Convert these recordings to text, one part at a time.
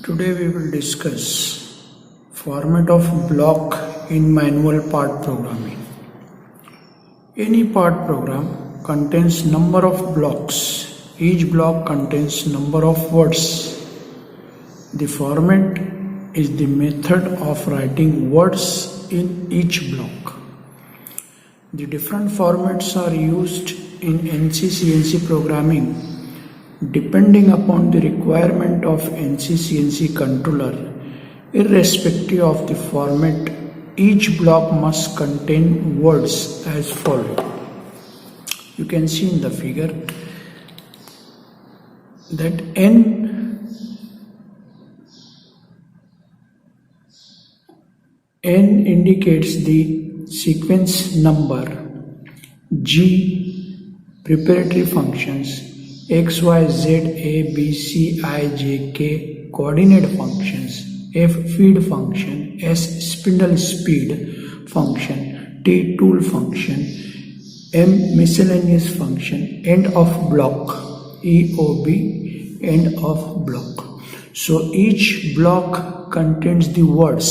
Today we will discuss format of block in manual part programming. Any part program contains number of blocks. Each block contains number of words. The format is the method of writing words in each block. The different formats are used in NC/CNC programming depending upon the requirement of NC/CNC controller. Irrespective of the format, each block must contain words as follows. You can see in the figure that N indicates the sequence number, G preparatory functions, X, Y, Z, A, B, C, I, J, K coordinate functions, F feed function, S spindle speed function, T tool function, M miscellaneous function, end of block, EOB end of block. So each block contains the words.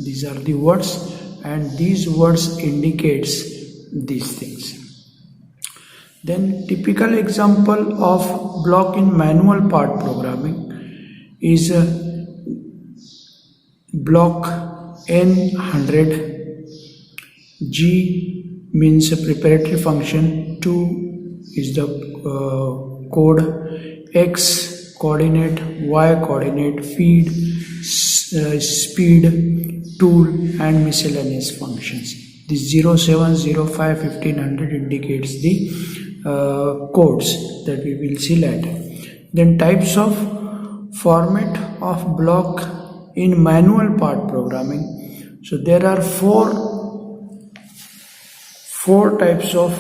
These are the words and these words indicates these things. Then typical example of block in manual part programming is block N100. G means a preparatory function, 2 is the code, X coordinate, Y coordinate, feed, speed, tool and miscellaneous functions. The 07, 05, 1500 indicates the codes that we will see later. Then types of format of block in manual part programming. So there are four types of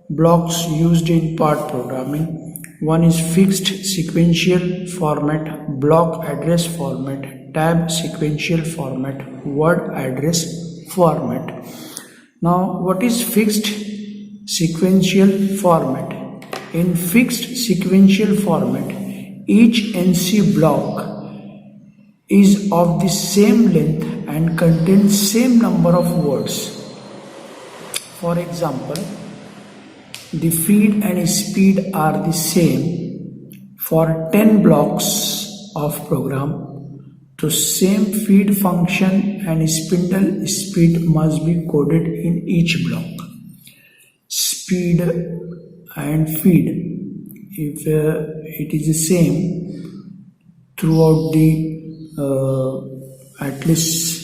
blocks used in part programming. One is fixed sequential format, block address format, tab sequential format, word address format. Now what is fixed sequential format? In fixed sequential format, each NC block is of the same length and contains same number of words. For example, the feed and speed are the same for 10 blocks of program. So same feed function and spindle speed must be coded in each block. Speed and feed, if it is the same throughout the at least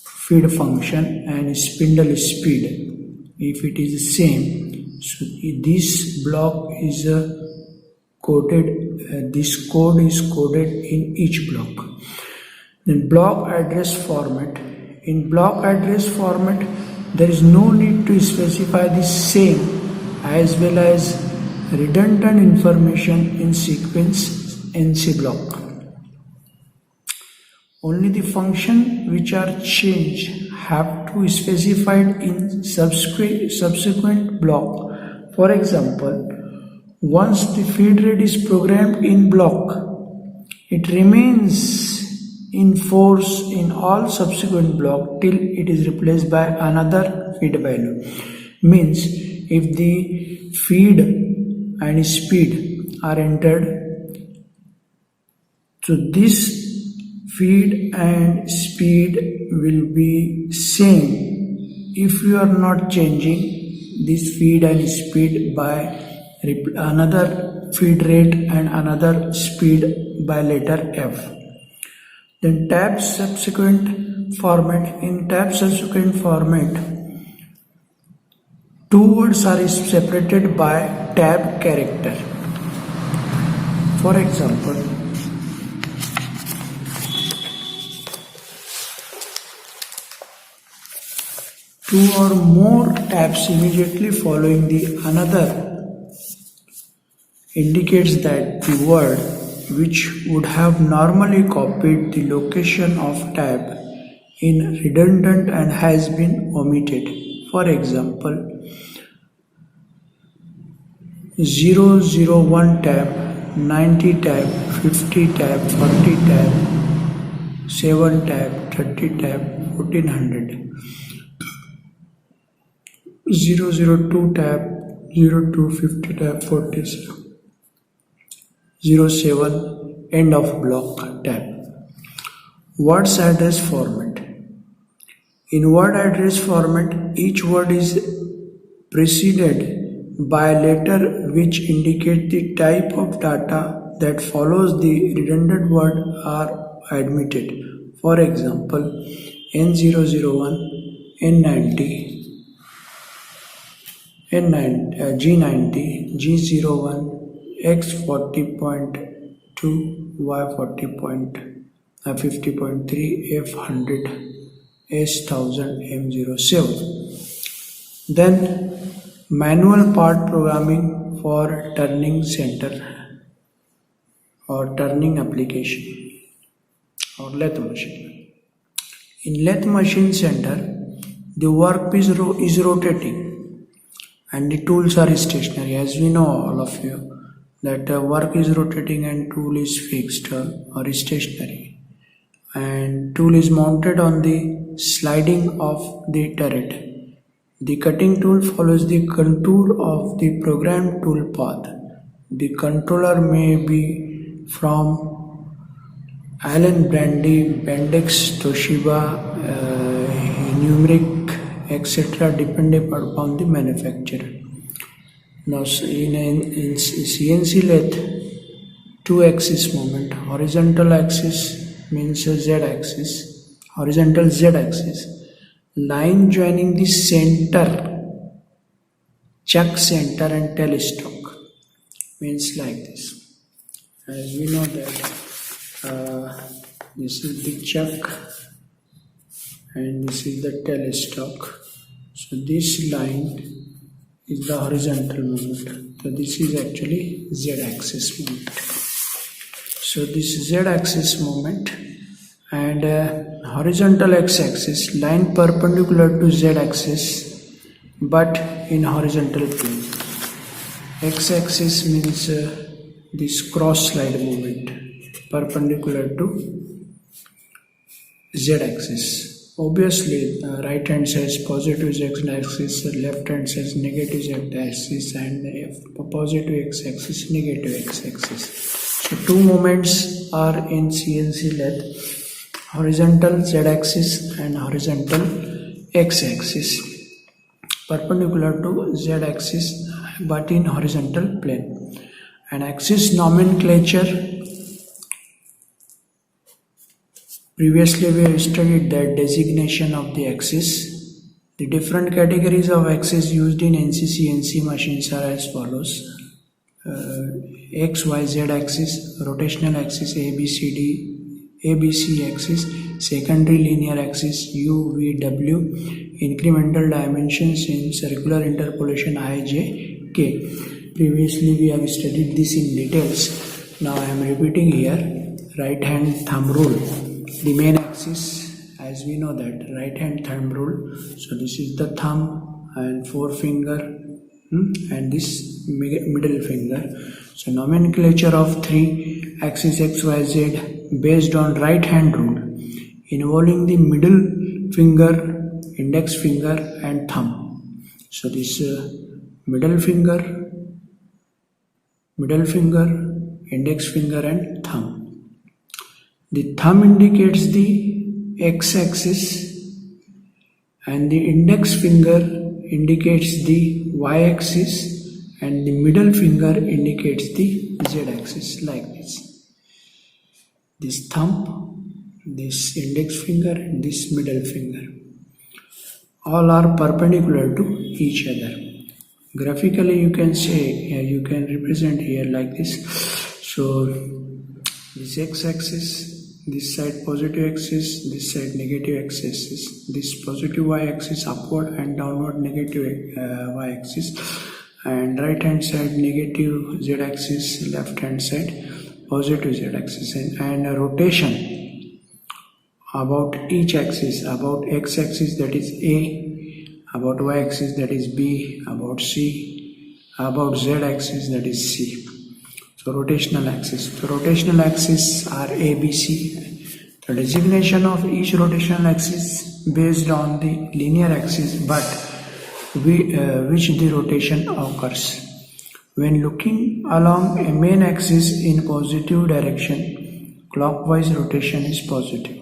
feed function and spindle speed, if it is the same, so this block is coded, this code is coded in each block. Then block address format. In block address format, there is no need to specify the same as well as redundant information in sequence NC block. Only the function which are changed have to be specified in subsequent block. For example, once the feed rate is programmed in block, it remains in force in all subsequent block till it is replaced by another feed value. Means if the feed and speed are entered, so this feed and speed will be same if you are not changing this feed and speed by another feed rate and another speed by letter F. Then tab subsequent format. In tab subsequent format, two words are separated by tab character. For example, two or more tabs immediately following the another indicates that the word which would have normally copied the location of tab in redundant and has been omitted. For example, 001 tab, 90 tab, 50 tab, 40 tab, 7 tab, 30 tab, 1400. 002 tab, 02, 50 tab, 47. 07 end of block tab. Words address format. In word address format, each word is preceded by a letter which indicate the type of data that follows the redundant word are admitted. For example, N001, N90, G90, G01, X40.2, Y50.3, F100, S1000, M07. Then manual part programming for turning center or turning application or lathe machine. In lathe machine center, the workpiece is rotating and the tools are stationary. As we know, all of you, that work is rotating and tool is fixed or stationary, and tool is mounted on the sliding of the turret. The cutting tool follows the contour of the programmed tool path. The controller may be from Allen Brandy, Bendix, Toshiba, Numeric, etc. depending upon the manufacturer. Now in CNC lathe, two axis movement, horizontal axis means Z axis, horizontal Z axis, line joining the center, chuck center and tailstock means like this. As we know that this is the chuck and this is the tailstock. So this line is the horizontal movement. So this is actually Z-axis movement. So this Z-axis movement and horizontal x-axis, line perpendicular to Z-axis but in horizontal plane. X-axis means this cross slide movement perpendicular to Z-axis. Obviously, right hand side is positive z-axis, left hand side is negative z-axis, and positive x-axis, negative x-axis. So two moments are in CNC lathe: horizontal z-axis and horizontal x-axis, perpendicular to z-axis but in horizontal plane. And axis nomenclature. Previously we have studied the designation of the axis. The different categories of axis used in NC-CNC machines are as follows. X, Y, Z axis, rotational axis, ABC axis, secondary linear axis, U, V, W, incremental dimensions in circular interpolation I, J, K. Previously we have studied this in details. Now I am repeating here. Right hand thumb rule. The main axis, as we know that, right hand thumb rule. So this is the thumb and forefinger and this middle finger. So nomenclature of three axis X, Y, Z based on right hand rule involving the middle finger, index finger and thumb. So this middle finger, index finger and thumb. The thumb indicates the x-axis and the index finger indicates the y-axis and the middle finger indicates the z-axis, like this. This thumb, this index finger and this middle finger. All are perpendicular to each other. Graphically you can say, you can represent here like this. So this x-axis, this side positive axis, this side negative axis, this positive y-axis upward and downward negative y-axis, and right hand side negative z-axis, left hand side positive z-axis, and a rotation about each axis, about x-axis that is A, about y-axis that is B, about C, about Z axis, that is C. So rotational axis. So rotational axis are A, B, C. The designation of each rotational axis based on the linear axis but which the rotation occurs. When looking along a main axis in positive direction, clockwise rotation is positive.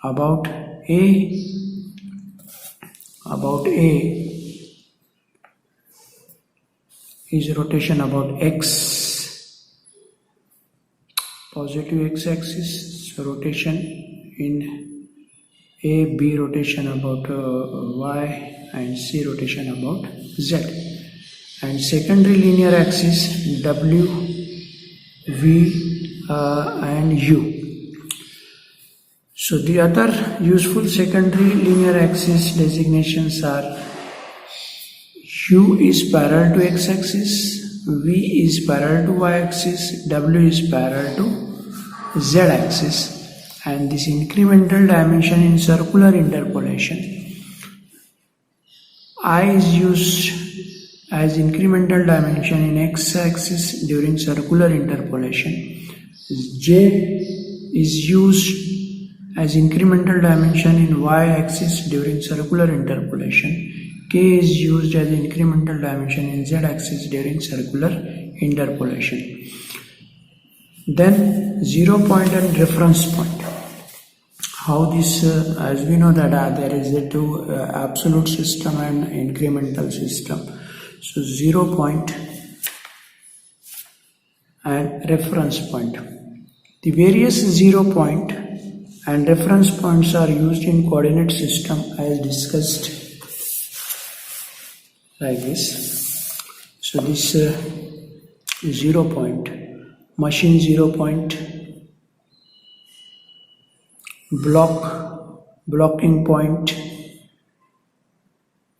About A is rotation about X, positive X axis, so rotation in A, B rotation about Y, and C rotation about Z. And secondary linear axis W, V and U. So the other useful secondary linear axis designations are U is parallel to X axis, V is parallel to Y axis, W is parallel to Z axis, and this incremental dimension in circular interpolation. I is used as incremental dimension in X axis during circular interpolation. J is used as incremental dimension in Y axis during circular interpolation. K is used as incremental dimension in Z axis during circular interpolation. Then 0 point and reference point. How this, as we know that there is a two absolute system and incremental system. So 0 point and reference point. The various 0 point and reference points are used in coordinate system as discussed like this. So this 0 point, machine 0 point, blocking point,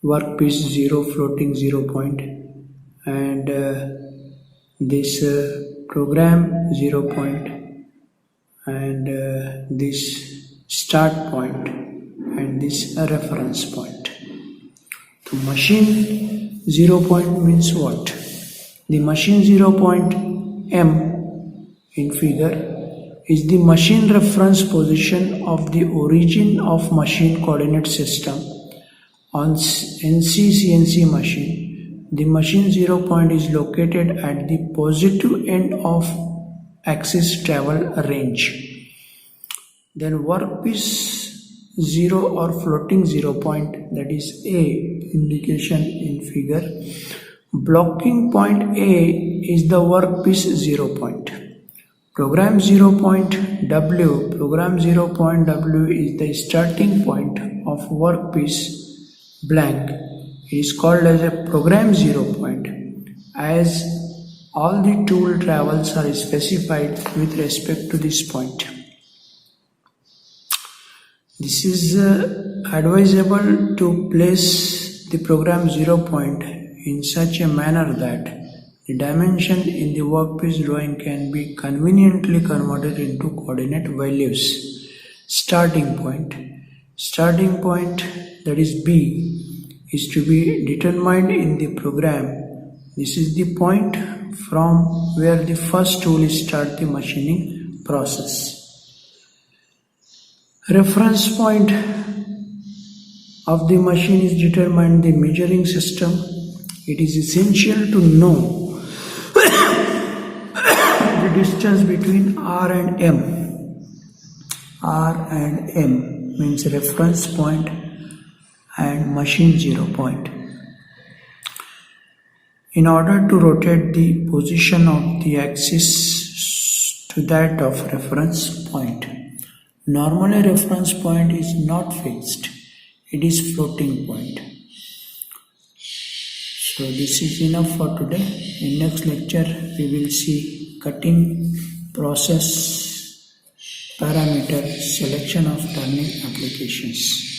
workpiece 0, floating 0 point, and this program 0 point, and this start point, and this reference point. So machine 0 point means what? The machine 0 point M in figure is the machine reference position of the origin of machine coordinate system. On NC CNC machine, the machine 0 point is located at the positive end of axis travel range. Then workpiece 0 or floating 0 point, that is A indication in figure. Blocking point A is the workpiece 0 point. Program 0 point W, program 0 point W is the starting point of workpiece blank. It is called as a program 0 point as all the tool travels are specified with respect to this point. This is advisable to place the program 0 point in such a manner that the dimension in the workpiece drawing can be conveniently converted into coordinate values. Starting point, that is B, is to be determined in the program. This is the point from where the first tool will start the machining process. Reference point of the machine is determined in the measuring system. It is essential to know the distance between R and M. R and M means reference point and machine 0 point. In order to rotate the position of the axis to that of reference point. Normally reference point is not fixed, it is floating point. So this is enough for today. In next lecture we will see cutting process, parameter, selection of turning applications.